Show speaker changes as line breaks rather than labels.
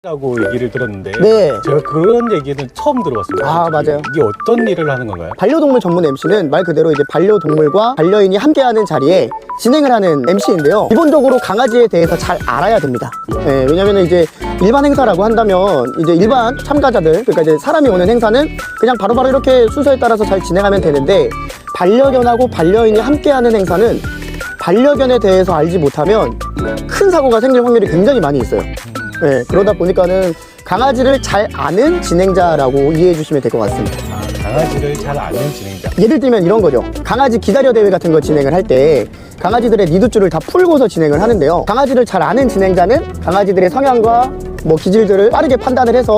라고 얘기를 들었는데
네.
제가 그런 얘기는 처음 들어봤습니다.
아, 맞아요.
이게 어떤 일을 하는 건가요?
반려동물 전문 MC는 말 그대로 이제 반려동물과 반려인이 함께하는 자리에 진행을 하는 MC인데요. 기본적으로 강아지에 대해서 잘 알아야 됩니다. 네, 왜냐면 이제 일반 행사라고 한다면 이제 일반 참가자들, 그러니까 이제 사람이 오는 행사는 그냥 바로바로 이렇게 순서에 따라서 잘 진행하면 되는데, 반려견하고 반려인이 함께하는 행사는 반려견에 대해서 알지 못하면 큰 사고가 생길 확률이 굉장히 많이 있어요. 네, 그러다 보니까는 강아지를 잘 아는 진행자라고 이해해 주시면 될 것 같습니다.
강아지를 잘 아는 진행자.
예를 들면 이런 거죠. 강아지 기다려 대회 같은 거 진행을 할 때 강아지들의 리드줄을 다 풀고서 진행을 하는데요. 강아지를 잘 아는 진행자는 강아지들의 성향과 뭐 기질들을 빠르게 판단을 해서